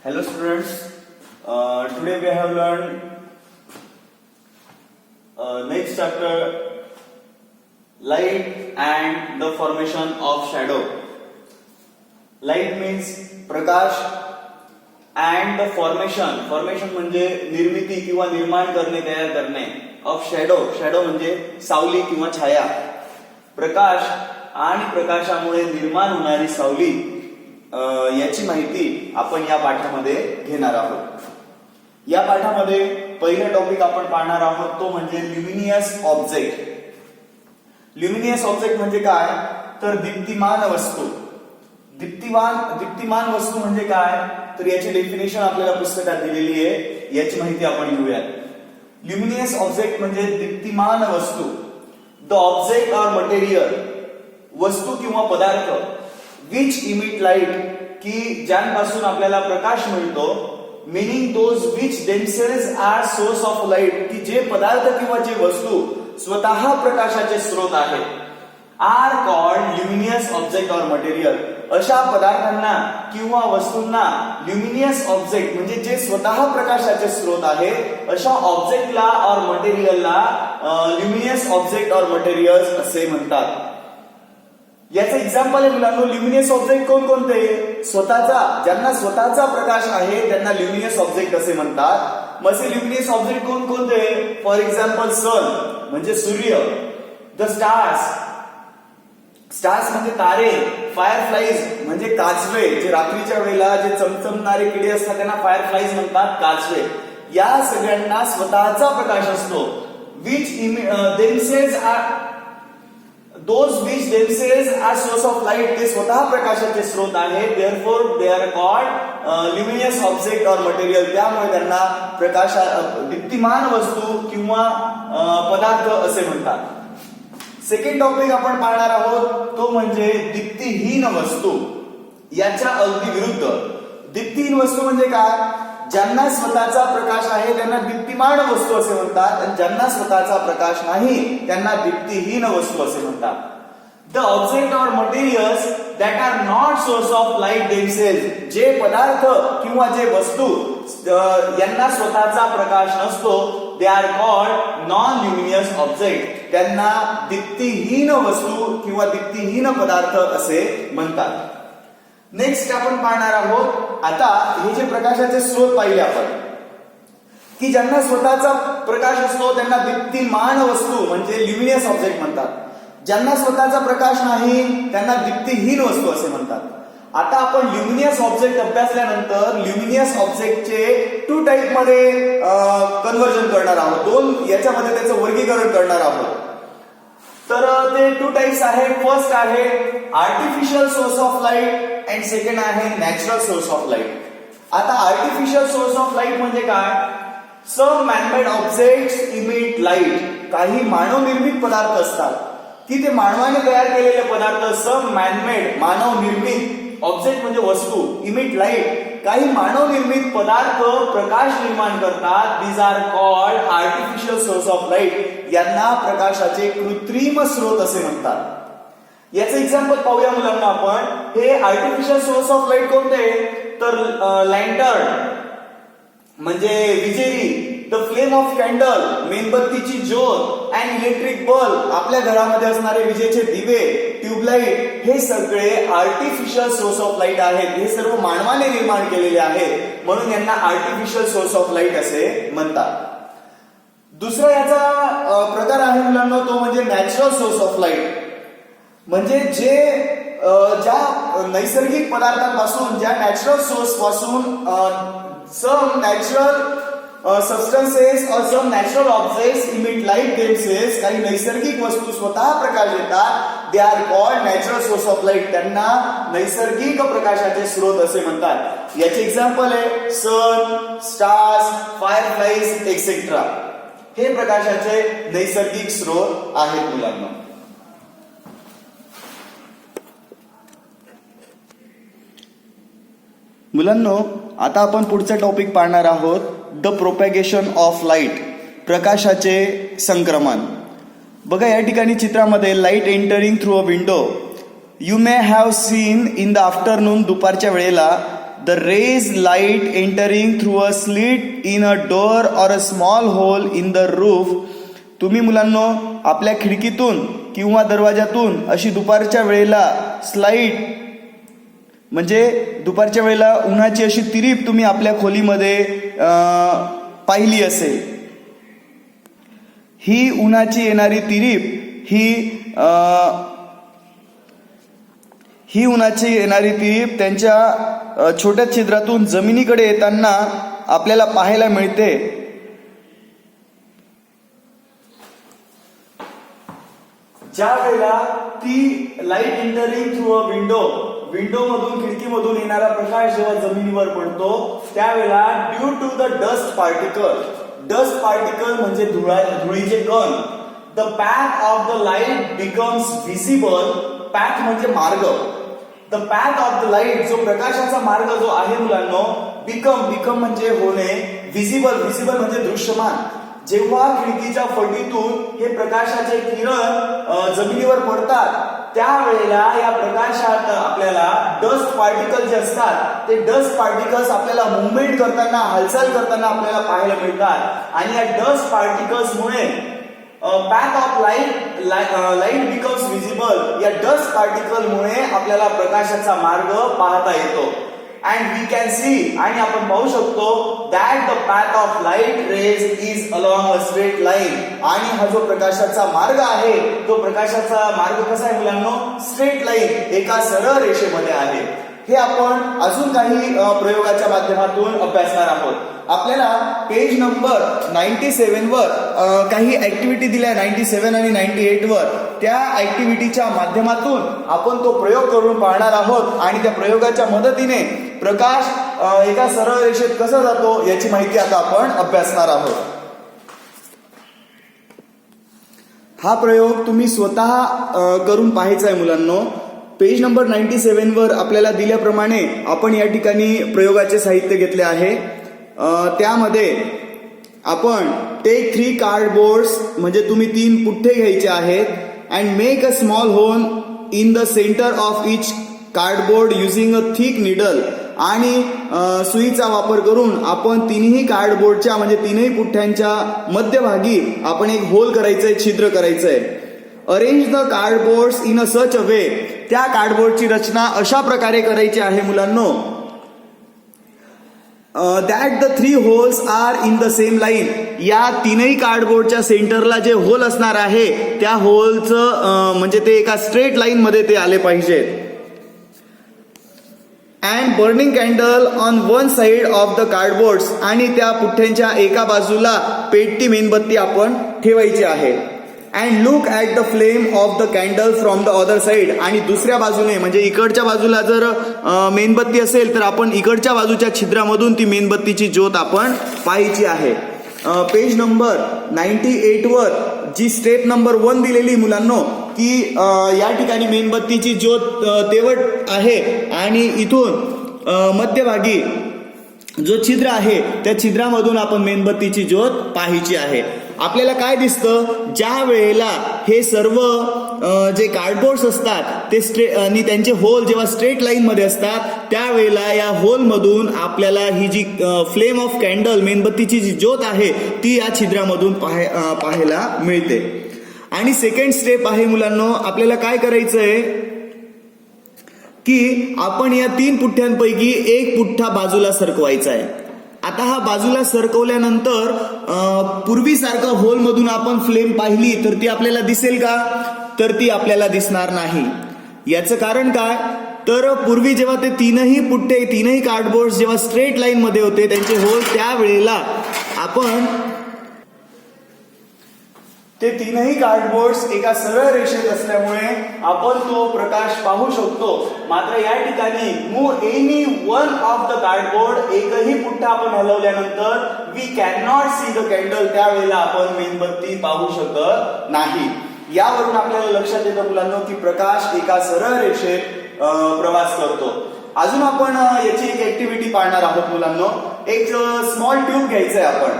Hello students, today we have learned next chapter, light and the formation of shadow. Light means Prakash and the formation म्हणजे निर्मिती किंवा निर्माण करणे, तयार करणे of shadow म्हणजे सावली किंवा छाया. प्रकाश आणि प्रकाशामुळे निर्माण होणारी सावली याची माहिती आपण या पाठामध्ये घेणार आहोत. या पाठामध्ये पहिला टॉपिक आपण पाहणार आहोत तो म्हणजे ल्युमिनियस ऑब्जेक्ट. ल्युमिनियस ऑब्जेक्ट म्हणजे काय तर दीप्तिमान वस्तू. दीप्तिमान वस्तू म्हणजे काय तर याची डेफिनेशन आपल्याला पुस्तकात दिलेली आहे, याची माहिती आपण घेऊयात. ल्युमिनियस ऑब्जेक्ट म्हणजे दीप्तिमान वस्तू. द ऑब्जेक्ट ऑर मटेरियल, वस्तू किंवा पदार्थ विच इमिट लाईट, की ज्यांपासून आपल्याला प्रकाश मिळतो. Meaning those which themselves are source of light, की जे पदार्थ किंवा जे वस्तू स्वतः प्रकाशाचे स्रोत आहेत, are called luminous object or material. अशा पदार्थांना किंवा वस्तूंना ल्युमिनियस ऑब्जेक्ट म्हणजे जे स्वतः प्रकाशाचे स्रोत आहेत अशा ऑब्जेक्टला और मटेरियलला ल्युमिनियस ऑब्जेक्ट और मटेरियल्स असे म्हणतात. याचं एक्झाम्पल आहे मुलांनो. ल्युमिनियस ऑब्जेक्ट कोणकोणते? ज्यांना स्वतःचा प्रकाश आहे त्यांना ल्युमिनियस ऑब्जेक्ट असे म्हणतात. मग ल्युमिनियस ऑब्जेक्ट कोणकोणते? फॉर एक्झाम्पल सन म्हणजे सूर्य, द स्टार्स म्हणजे तारे, फायरफ्लाईज म्हणजे काजवे, जे रात्रीच्या वेळेला जे चमचमणारे किडे असतात त्यांना फायरफ्लाईज म्हणतात, काजवे. या सगळ्यांना स्वतःचा प्रकाश असतो. Those which themselves are source of light, ते स्वतः प्रकाशाचे स्रोत आहेत. Therefore they are called luminous object or material. त्यामुळे त्यांना दीप्तिमान वस्तू किंवा पदार्थ असे म्हणतात. सेकंड टॉपिक आपण पाहणार आहोत तो म्हणजे दीप्तिहीन वस्तू. याच्या अगदी विरुद्ध. दीप्तिहीन वस्तू म्हणजे काय? ज्यांना स्वतःचा प्रकाश आहे त्यांना दीप्तिमान वस्तू असे म्हणतात, आणि ज्यांना स्वतःचा प्रकाश नाही त्यांना दीप्तिहीन वस्तू असे म्हणतात. The object or materials that are not source of light themselves, जे पदार्थ किंवा जे वस्तू यांना स्वतःचा प्रकाश नसतो, they are called non luminous object. त्यांना दीप्तिहीन वस्तू किंवा दीप्तिहीन पदार्थ असे म्हणतात. नेक्स्ट आपण पाहणार आहोत आता हे जे प्रकाशाचे स्रोत पाहिले आपण, की ज्यांना स्वतःचा प्रकाश असतो त्यांना दीप्तिमान वस्तू म्हणजे ल्युमिनियस ऑब्जेक्ट म्हणतात. ज्यांना स्वतःचा प्रकाश नाही त्यांना दीप्तिहीन वस्तू असे म्हणतात. आता आपण ल्युमिनियस ऑब्जेक्ट अभ्यासल्यानंतर ल्युमिनियस ऑब्जेक्टचे 2 टाईप मध्ये कन्व्हर्जन करणार आहोत. 2 याच्यामध्ये त्याचं वर्गीकरण करणार आहोत. तर ते 2 टाइप्स आहे. फर्स्ट आहे artificial source of light and second आहे नॅचरल सोर्स ऑफ लाईट. आता आर्टिफिशियल सोर्स ऑफ लाईट म्हणजे काय? सम मॅनमेड ऑब्जेक्ट्स इमिट लाईट. काही मानवनिर्मित पदार्थ असतात की ते मानवाने तयार केलेले पदार्थ. सम मॅनमेड मानवनिर्मित ऑब्जेक्ट म्हणजे वस्तू, इमिट लाईट. काही मानवनिर्मित पदार्थ प्रकाश निर्माण करतात. These are called artificial source of light. यांना प्रकाशाचे कृत्रिम स्रोत असे म्हणतात. याचं एक्झाम्पल पाहूया मुलांना आपण. हे आर्टिफिशियल सोर्स ऑफ लाईट कोणते? तर लँटर्न म्हणजे विजेरी, द फ्लेम ऑफ कॅन्डल मेणबत्तीची ज्योत, अँड इलेक्ट्रिक बल्ब आपल्या घरामध्ये असणारे विजेचे दिवे, ट्यूबलाईट, हे सगळे आर्टिफिशियल सोर्स ऑफ लाईट आहेत. हे सर्व मानवाने निर्माण केलेले आहेत, म्हणून यांना आर्टिफिशियल सोर्स ऑफ लाईट असे म्हणतात. दुसरा याचा प्रकार आहे मुलांना तो म्हणजे नॅचरल सोर्स ऑफ लाईट. म्हणजे ज्या नैसर्गिक पदार्थांपासून, ज्या नॅचरल सोर्स पासून सम natural substances or some natural objects emit light themselves. काही नैसर्गिक वस्तू स्वतः प्रकाश देतात. They are called natural source of light. त्यांना नैसर्गिक प्रकाशाचे स्रोत असे म्हणतात. याचे एक्झाम्पल आहे सन, स्टार्स, फायरफ्लाईज एक्सेट्रा. हे प्रकाशाचे नैसर्गिक स्रोत आहेत मुलांना. मुलांनो आता आपण पुढचा टॉपिक पाहणार आहोत द प्रोपॅगेशन ऑफ लाईट. प्रकाशाचे संक्रमण. बघा या ठिकाणी चित्रामध्ये light entering through a window. You may have seen in the afternoon, दुपारच्या वेळेला the rays light entering through a slit in a door or a small hole in the roof. तुम्ही मुलांनो आपल्या खिडकीतून किंवा दरवाजातून अशी दुपारच्या वेळेला स्लाइट म्हणजे दुपारच्या वेळेला उन्हाची अशी तिरीप तुम्ही आपल्या खोलीमध्ये पाहिली असेल. ही उन्हाची येणारी तिरीप ही उन्हाची येणारी तिरीप त्यांच्या छोट्या छिद्रातून जमिनीकडे येताना आपल्याला पाहायला मिळते. ज्या वेळेला ती light entering through a window मधून खिडकीमधून येणारा प्रकाश जेव्हा जमिनीवर पडतो त्यावेळेला due to the dust particle म्हणजे धुळीचे कण, the path of the light becomes visible. Path म्हणजे मार्ग. The path of the light जो प्रकाशाचा मार्ग जो आहे मुलांनो, बिकम म्हणजे होणे, व्हिजिबल म्हणजे दृश्यमान. जेव्हा खिडकीच्या फटीतून हे प्रकाशाचे किरण जमिनीवर पडतात त्यावेळेला या प्रकाशात आपल्याला डस्ट पार्टिकल जे असतात ते डस्ट पार्टिकल्स आपल्याला मुवमेंट करताना, हालचाल करताना आपल्याला पाहायला मिळतात. आणि या डस्ट पार्टिकल्स मुळे path of light becomes visible. या डस्ट पार्टिकल मुळे आपल्याला प्रकाशाचा मार्ग पाहता येतो. and we can see आणि आपण पाहू शकतो that the path of light rays is along a straight line. आणि हा जो प्रकाशाचा मार्ग आहे तो प्रकाशाचा मार्ग कसा आहे मुलांनो, स्ट्रेट लाईन, एका सरळ रेषेमध्ये आहे. हे आपण अजून काही प्रयोगाच्या माध्यमातून अभ्यासणार आहोत. आपल्याला पेज नंबर 97 वर काही ऍक्टिव्हिटी दिल्या, 97 आणि 98 वर. त्या ऍक्टिव्हिटीच्या माध्यमातून आपण तो प्रयोग करून पाहणार आहोत आणि त्या प्रयोगाच्या मदतीने प्रकाश एका सरळ रेषेत कसा जातो याची माहिती आता आपण अभ्यासणार आहोत. हा प्रयोग तुम्ही स्वतः करून पाहायचा आहे मुलांनो. पेज नंबर 97 वर आपल्याला दिल्याप्रमाणे आपण या ठिकाणी प्रयोगाचे साहित्य घेतले आहे. त्यामध्ये आपण टेक 3 कार्डबोर्ड्स म्हणजे तुम्ही 3 पुठ्ठे घ्यायचे आहेत. And make a small hole in the centre of each cardboard using a thick needle. आणि सुईचा वापर करून आपण तिन्ही कार्डबोर्डच्या म्हणजे तीनही पुठ्ठ्यांच्या मध्यभागी आपण एक होल करायचंय, छिद्र करायचंय. अरेंज द कार्डबोर्ड्स इन अ सच अ वे. त्या कार्डबोर्डची रचना अशा प्रकारे करायची आहे मुलांनो that the 3 holes are in the same line. या तीनही कार्डबोर्डच्या सेंटरला जे होल असणार आहे त्या होलचं म्हणजे ते एका स्ट्रेट लाईन मध्ये ते आले पाहिजेत. And burning candle on one side of the cardboards. आणि त्या पुठ्ठ्यांच्या एका बाजूला पेटती मेणबत्ती आपण ठेवायची आहे. And look at the flame of the candle from the other side. आणि दुसऱ्या बाजूने म्हणजे इकडच्या बाजूला जर मेणबत्ती असेल तर आपण इकडच्या बाजूच्या छिद्रामधून ती मेणबत्तीची ज्योत आपण पाहायची आहे. पेज नंबर 98 वर जी स्टेप नंबर 1 दिलेली मुलांनो की या ठिकाणी मेणबत्तीची ज्योत तेवट आहे आणि इथून मध्यभागी जो छिद्र आहे त्या छिद्रामधून आपण मेणबत्तीची ज्योत पाहायची आहे. आपल्याला काय दिसतं, ज्या वेळेला हे सर्व जे कार्डबोर्ड्स असतात ते आणि त्यांचे होल जेव्हा स्ट्रेट लाईन मध्ये असतात त्यावेळेला या होल मधून आपल्याला ही जी फ्लेम ऑफ कॅन्डल मेणबत्तीची जी ज्योत आहे ती या छिद्रामधून पाहायला मिळते. आणि सेकंड स्टेप आहे मुलांनो, आपल्याला काय करायचंय की आपण या 3 पुठ्ठ्यांपैकी एक पुठ्ठा बाजूला सरकवायचा आहे. आता हा बाजूला सरकवल्यानंतर पूर्वीसारखं होल मधून आपण फ्लेम पाहिली तर ती आपल्याला दिसेल का, तर ती आपल्याला दिसणार नाही. याचं कारण काय, तर पूर्वी जेव्हा ते तीनही कार्डबोर्ड जेव्हा स्ट्रेट लाईन मध्ये होते त्यांचे होल त्यावेळेला आपण ते तीनही कार्डबोर्ड्स एका सरळ रेषेत असल्यामुळे आपण तो प्रकाश पाहू शकतो. मात्र या ठिकाणी move any one of the cardboard, एकही पुठ्ठा आपण हलवल्यानंतर we can not see the candle, त्यावेळेला आपण मेणबत्ती पाहू शकत नाही. यावरून आपल्याला लक्षात येतं मुलांनो की प्रकाश एका सरळ रेषेत प्रवास करतो. अजून आपण याची एक ऍक्टिव्हिटी पाहणार आहोत मुलांनो. एक स्मॉल ट्यूब घ्यायचंय आपण.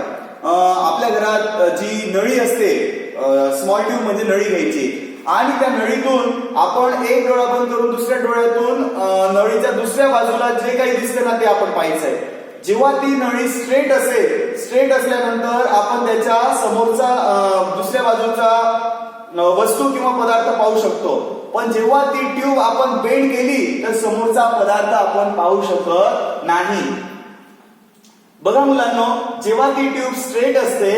आपल्या घरात जी नळी असते, स्मॉल ट्यूब म्हणजे नळी घ्यायची आणि त्या नळीतून आपण एक डोळा बंद करून दुसऱ्या डोळ्यातून नळीच्या दुसऱ्या बाजूला जे काही दिसते ना ते आपण पाहायचंय. जेव्हा ती नळी स्ट्रेट असेल, स्ट्रेट असल्यानंतर आपण त्याच्या समोरचा दुसऱ्या बाजूचा वस्तू किंवा पदार्थ पाहू शकतो. पण जेव्हा ती ट्यूब आपण बेंड केली तर समोरचा पदार्थ आपण पाहू शकत नाही. बघा मुलांनो, जेव्हा ती ट्यूब स्ट्रेट असते,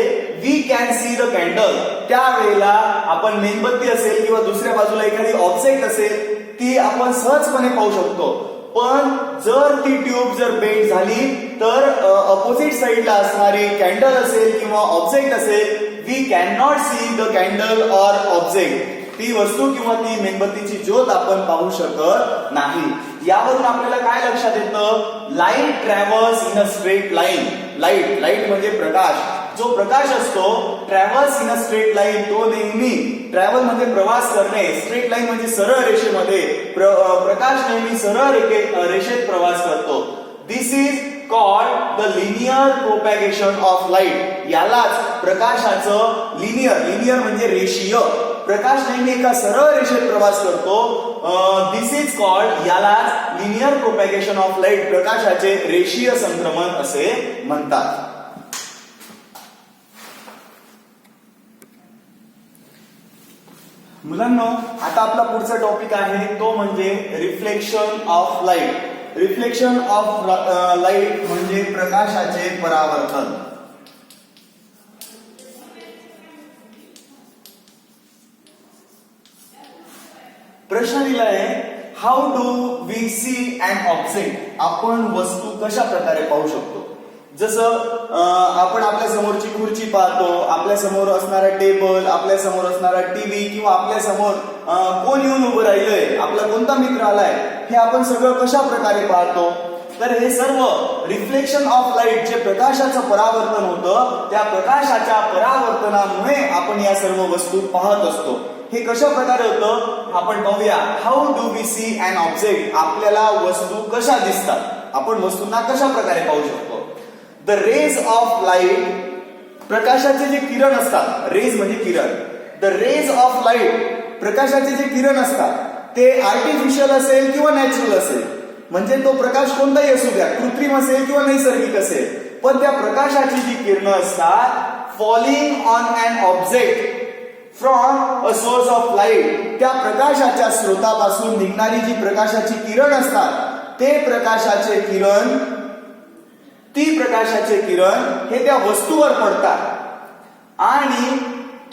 we can see the candle. त्यावेळेला आपण मेणबत्ती असेल किंवा दुसऱ्या बाजूला एखादी ऑब्जेक्ट असेल ती आपण सहजपणे पाहू शकतो. पण जर ती ट्यूब जर बेंड झाली तर अपोजिट साइडला असणारी कॅन्डल असेल किंवा ऑब्जेक्ट असेल, we can not see the candle or object. ती वस्तू किंवा ती मेणबत्तीची ज्योत आपण पाहू शकत नाही. यावरून आपल्याला काय लक्षात येतं? Light travels in a straight line. Light म्हणजे प्रकाश. जो प्रकाश असतो travels in a straight line, तो नेहमी ट्रॅव्हल म्हणजे प्रवास करणे, स्ट्रेट लाईन म्हणजे सरळ रेषेमध्ये. प्रकाश नेहमी सरळ रेषेत प्रवास करतो. This is called the linear propagation of light. यालाच प्रकाशाचं लिनियर म्हणजे रेषीय. प्रकाश नेहमी एका सरळ रेषेत प्रवास करतो. दिस इज कॉल्ड, यालाच लिनियर प्रोपॅगेशन ऑफ लाईट, प्रकाशाचे रेषीय संक्रमण असे म्हणतात. मुलांनो, आता आपला पुढचा टॉपिक आहे तो म्हणजे reflection of light. Reflection of light म्हणजे प्रकाशाचे परावर्तन. प्रश्न दिलाय, how do we see an object. आपण वस्तू कशा प्रकारे पाहू शकतो? जसं आपण आपल्या समोरची खुर्ची पाहतो, आपल्या समोर असणारा टेबल, आपल्या समोर असणारा टीव्ही किंवा आपल्या समोर कोण येऊन उभं राहिलंय, आपला कोणता मित्र आलाय, हे आपण सगळं कशा प्रकारे पाहतो? तर हे सर्व रिफ्लेक्शन ऑफ लाईट, जे प्रकाशाचं परावर्तन होतं, त्या प्रकाशाच्या परावर्तनामुळे आपण या सर्व वस्तू पाहत असतो. हे कशा प्रकारे होतं आपण पाहूया. How do we see an object. आपल्याला वस्तू कशा दिसतात, आपण वस्तूंना कशा प्रकारे पाहू शकतो? द रेज ऑफ लाईट, प्रकाशाचे जे किरण असतात, रेज म्हणजे किरण. द रेज ऑफ लाईट, प्रकाशाचे जे किरण असतात ते आर्टिफिशियल असेल किंवा नॅचरल असेल, म्हणजे तो प्रकाश कोणताही असू द्या, कृत्रिम असेल किंवा नैसर्गिक असेल, पण त्या प्रकाशाची जी किरणं असतात, falling on an object from a source of light, त्या प्रकाशाच्या स्रोतापासून निघणारी जी प्रकाशाची किरण असतात, ते प्रकाशाचे किरण, ती प्रकाशाचे किरण हे त्या वस्तूवर पडतात आणि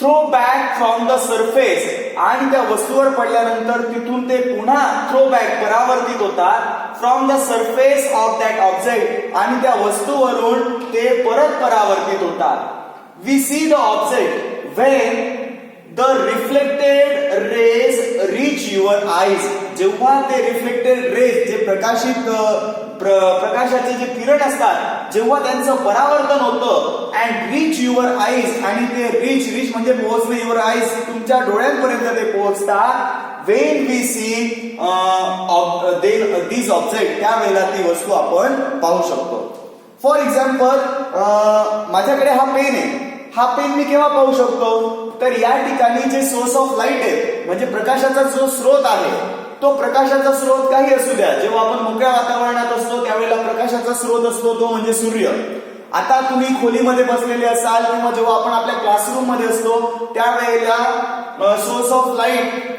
throw back from the surface, आणि त्या वस्तूवर पडल्यानंतर तिथून ते पुन्हा थ्रो बॅक, परावर्तित होतात from the surface of that object, आणि त्या वस्तूवरून ते परत परावर्तित होतात. We see the object when the reflected rays reach your eyes. जेव्हा ते रिफ्लेक्टेड रेज, जे प्रकाशित प्रकाशाचे जे किरण असतात, जेव्हा त्यांचं परावर्तन होतं अँड रीच युअर आईज, आणि ते रीच म्हणजे पोहोचणे, युअर आईज, तुमच्या डोळ्यांपर्यंत ते पोहोचतात. When we see this object, त्यावेळेला ती वस्तू आपण पाहू शकतो. फॉर एक्झाम्पल, माझ्याकडे हा पेन आहे. हा पेन मी केव्हा पाहू शकतो? तर या ठिकाणी जे सोर्स ऑफ लाईट आहे, म्हणजे प्रकाशाचा जो स्रोत आहे, तो प्रकाशाचा स्रोत काही असू द्या. जेव्हा आपण मोकळ्या वातावरणात असतो त्यावेळेला प्रकाशाचा स्रोत असतो तो म्हणजे सूर्य. आता तुम्ही खोलीमध्ये बसलेले असाल किंवा जेव्हा आपण आपल्या क्लासरूम मध्ये असतो त्यावेळेला सोर्स ऑफ लाईट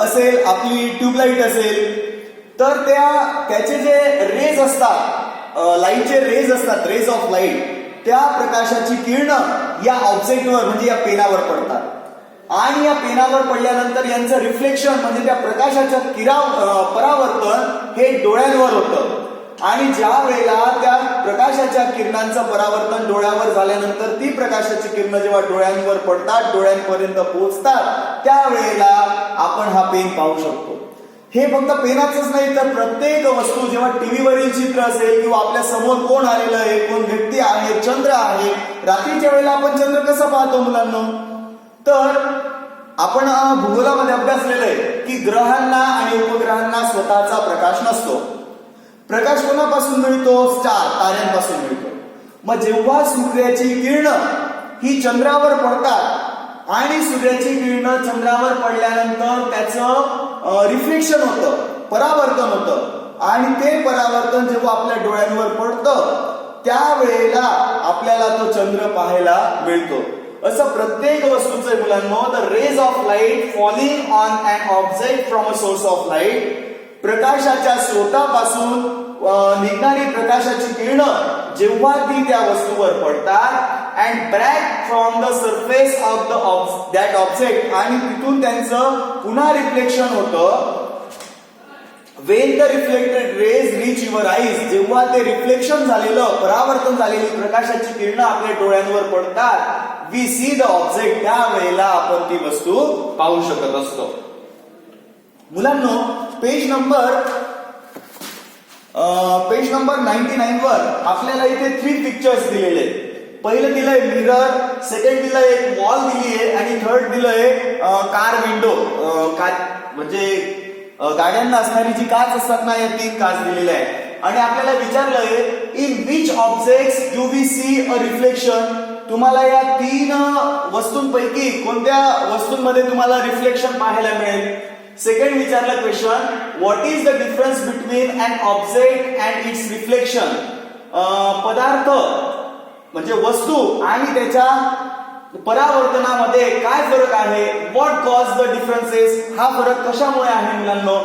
असेल, आपली ट्यूबलाईट असेल, तर त्याचे जे रेज असतात, लाईटचे रेज असतात, रेज ऑफ लाईट, त्या प्रकाशाची किरणं या ऑब्जेक्टवर म्हणजे या पेनावर पडतात, आणि या पेनावर पडल्यानंतर यांचं रिफ्लेक्शन म्हणजे त्या प्रकाशाच्या परावर्तन हे डोळ्यांवर होतं. आणि ज्या वेळेला त्या प्रकाशाच्या किरणांचं परावर्तन डोळ्यावर झाल्यानंतर ती प्रकाशाची किरणं जेव्हा डोळ्यांवर पडतात, डोळ्यांपर्यंत पोहोचतात, त्यावेळेला आपण हा पेन पाहू शकतो. हे फक्त पेनाचंच नाही तर प्रत्येक वस्तू, जेव्हा टीव्हीवरील चित्र असेल किंवा आपल्या समोर कोण आलेलं आहे, कोण व्यक्ती आहे, चंद्र आहे, रात्रीच्या वेळेला आपण चंद्र कसा पाहतो मुलांनो? तर आपण भूगोलामध्ये अभ्यासलेलं आहे की ग्रहांना आणि उपग्रहांना स्वतःचा प्रकाश नसतो. प्रकाश कोणापासून मिळतो? स्टार, ताऱ्यांपासून मिळतो. मग जेव्हा सूर्याची किरणं ही चंद्रावर पडतात आणि सूर्याची किरणं चंद्रावर पडल्यानंतर त्याचं रिफ्लेक्शन होतं, परावर्तन होतं, आणि ते परावर्तन जेव्हा आपल्या डोळ्यांवर पडतं त्यावेळेला आपल्याला तो चंद्र पाहायला मिळतो. असं प्रत्येक वस्तूचं मुलांनो, the rays of light falling on an object from a source of light, प्रकाशाच्या स्रोतापासून निघणारी प्रकाशाची किरणं जेव्हा ती त्या वस्तूवर पडतात and break from the surface of that object, आणि तिथून त्यांचं पुन्हा रिफ्लेक्शन होतं. When the reflected rays reach your eyes, जेव्हा ते रिफ्लेक्शन झालेलं, परावर्तन झालेली प्रकाशाची किरणं आपल्या डोळ्यांवर पडतात, we see the object, त्यावेळेला आपण ती वस्तू पाहू शकत असतो. मुलांनो, पेज नंबर 99 वर आपल्याला इथे 3 पिक्चर्स दिलेले आहेत. पहिलं दिलंय मिरर, सेकंड दिलंय एक वॉल दिली आहे, आणि थर्ड दिलंय कार विंडो, म्हणजे गाड्यांना असणारी जी काच असतात ना, या 3 काच दिलेल्या आहेत. आणि आपल्याला विचारलंय in which objects do we see a reflection, तुम्हाला या 3 वस्तूंपैकी कोणत्या वस्तूंमध्ये तुम्हाला रिफ्लेक्शन पाहायला मिळेल. सेकंड विचारलं question, what is the difference between an object and its reflection, पदार्थ म्हणजे वस्तू आणि त्याच्या परावर्तनामध्ये काय फरक आहे, व्हॉट कॉज द डिफरन्सेस, हा फरक कशामुळे आहे मुलांनो.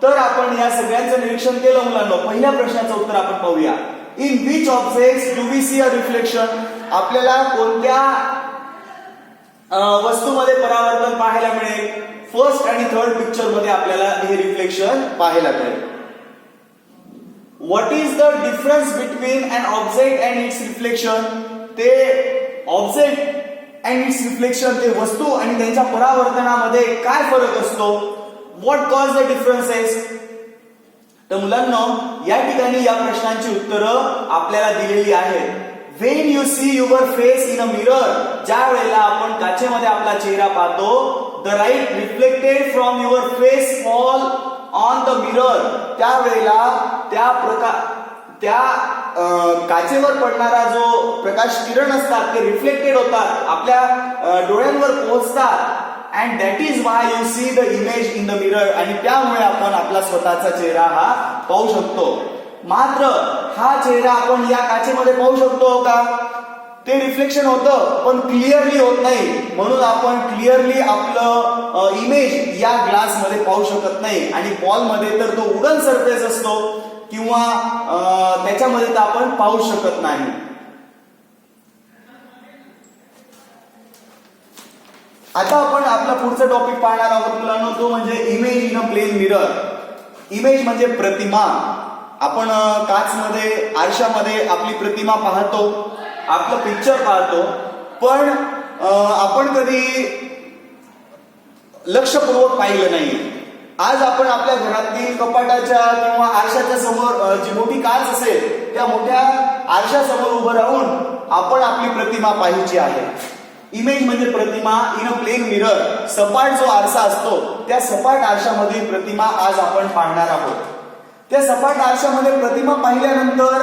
तर आपण या सगळ्यांचं निरीक्षण केलं मुलांनो. पहिल्या प्रश्नाचं उत्तर आपण पाहूया. In which objects do we see a reflection, आपल्याला कोणत्या वस्तूमध्ये परावर्तन पाहायला मिळेल. फर्स्ट आणि थर्ड पिक्चर मध्ये आपल्याला हे रिफ्लेक्शन पाहायला मिळेल. What is the difference between an object and its reflection, ते ऑब्जेक्ट अँड इट्स रिफ्लेक्शन, ते वस्तू आणि त्यांच्या परावर्तनामध्ये काय फरक असतो. What cause the differences. तर मुलांनो, या ठिकाणी या प्रश्नांची उत्तरं आपल्याला दिलेली आहेत. When you see your face in a mirror, ज्या वेळेला आपण काचेमध्ये आपला चेहरा पाहतो, the light reflected from your face fall on the mirror, त्यावेळेला त्या काचेवर पडणारा जो प्रकाश किरण असतात ते रिफ्लेक्टेड होतात, आपल्या डोळ्यांवर पोहोचतात, and that is why you see the image in the mirror, आणि त्यामुळे आपण आपला स्वतःचा चेहरा हा पाहू शकतो. मात्र हा चेहरा आपण या काचेमध्ये पाहू शकतो का, ते रिफ्लेक्शन होतं पण क्लिअरली होत नाही, म्हणून आपण क्लिअरली आपलं इमेज या ग्लास मध्ये पाहू शकत नाही. आणि बॉल मध्ये तर तो वुडन सरफेस असतो किंवा त्याच्यामध्ये तर आपण पाहू शकत नाही. आता आपण आपला पुढचा टॉपिक पाहणार आहोत मुलांनो, तो म्हणजे image in a plane mirror. Image म्हणजे प्रतिमा. आपण काचमध्ये, आरशामध्ये आपली प्रतिमा पाहतो, आपलं पिक्चर पाहतो, पण आपण कधी लक्षपूर्वक पाहिलं नाही. आज आपण आपल्या घरातील कपाटाच्या किंवा आरशाच्या समोर जी मोठी काच असेल त्या मोठ्या आरशासमोर उभं राहून आपण आपली प्रतिमा पाहायची आहे. इमेज म्हणजे प्रतिमा इन अ प्लेन मिरर. सपाट जो आरसा असतो त्या सपाट आरशामधील प्रतिमा आज आपण पाहणार आहोत. त्या सपाट आरशामध्ये प्रतिमा पाहिल्यानंतर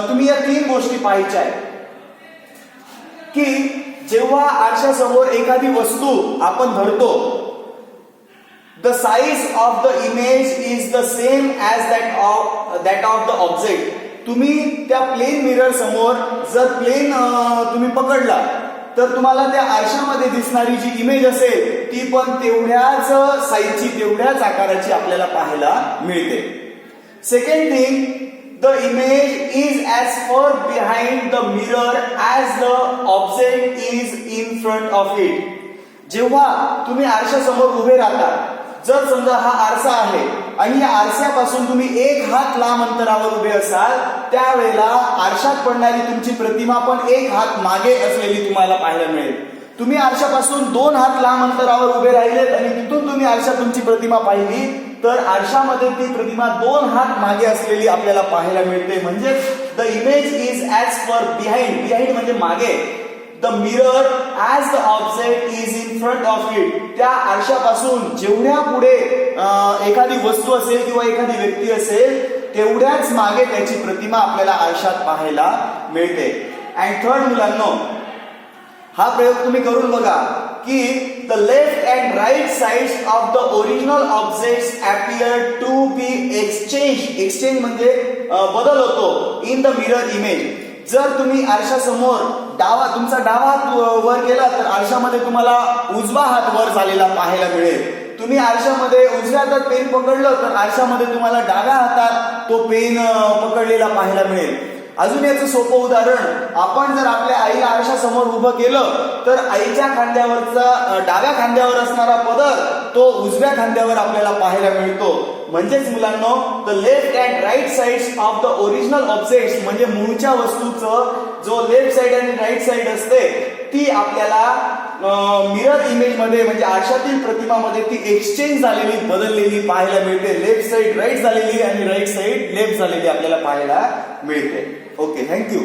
तुम्ही या 3 गोष्टी पाहायच्या आहेत की जेव्हा आरशासमोर एखादी वस्तू आपण धरतो, the size of the image is the same as that of the object. तुम्ही त्या प्लेन मिरर समोर जर प्लेन तुम्ही पकडला तर तुम्हाला त्या आरशामध्ये दिसणारी जी इमेज असेल ती पण तेवढ्याच साईजची, तेवढ्याच आकाराची आपल्याला पाहायला मिळते. Second thing, the image is as far behind the mirror as the object is in front of it. जेव्हा तुम्ही आरशासमोर उभे राहता, जर समजा हा आरसा आहे आणि या आरशापासून तुम्ही 1 हात लांब अंतरावर उभे असाल, त्यावेळेला आरशात पडणारी तुमची प्रतिमा पण 1 हात मागे असलेली तुम्हाला पाहायला मिळेल. तुम्ही आरशापासून 2 हात लांब अंतरावर उभे राहिलेत आणि तिथून तुम्ही आरशात तुमची प्रतिमा पाहिली तर आरशामध्ये ती प्रतिमा 2 हात मागे असलेली आपल्याला पाहायला मिळते. म्हणजे the image is as for behind. Behind म्हणजे मागे. The mirror as the object is in front of it. त्या आरशापासून जेवढ्या पुढे एखादी वस्तू असेल किंवा एखादी व्यक्ती असेल तेवढ्याच मागे त्याची प्रतिमा आपल्याला आरशात पाहायला मिळते. अँड थर्ड मुलांनो, हा प्रयोग तुम्ही करून बघा की the left and right sides of the original objects appear to be exchange म्हणजे बदल होतो इन द मिरर इमेज. जर तुम्ही आरशासमोर तुमचा डावा हात वर गेला तर आरशामध्ये तुम्हाला उजवा हात वर झालेला पाहायला मिळेल. तुम्ही आरशामध्ये उजव्या हातात पेन पकडलं तर आरशामध्ये तुम्हाला डाव्या हातात तो पेन पकडलेला पाहायला मिळेल. अजून याचं सोपं उदाहरण, आपण जर आपल्या आईला आरशासमोर उभं केलं तर आईच्या खांद्यावरचा डाव्या खांद्यावर असणारा पदर तो उजव्या खांद्यावर आपल्याला पाहायला मिळतो. म्हणजेच मुलांनो, the left and right sides of the original objects म्हणजे मूळच्या वस्तूचं जो लेफ्ट साइड आणि राईट साइड असते ती आपल्याला मिरर इमेज मध्ये म्हणजे आरशातील प्रतिमामध्ये ती एक्सचेंज झालेली बदललेली पाहायला मिळते. लेफ्ट साइड राईट झालेली आणि राईट साइड लेफ्ट झालेली आपल्याला पाहायला मिळते. Okay, thank you.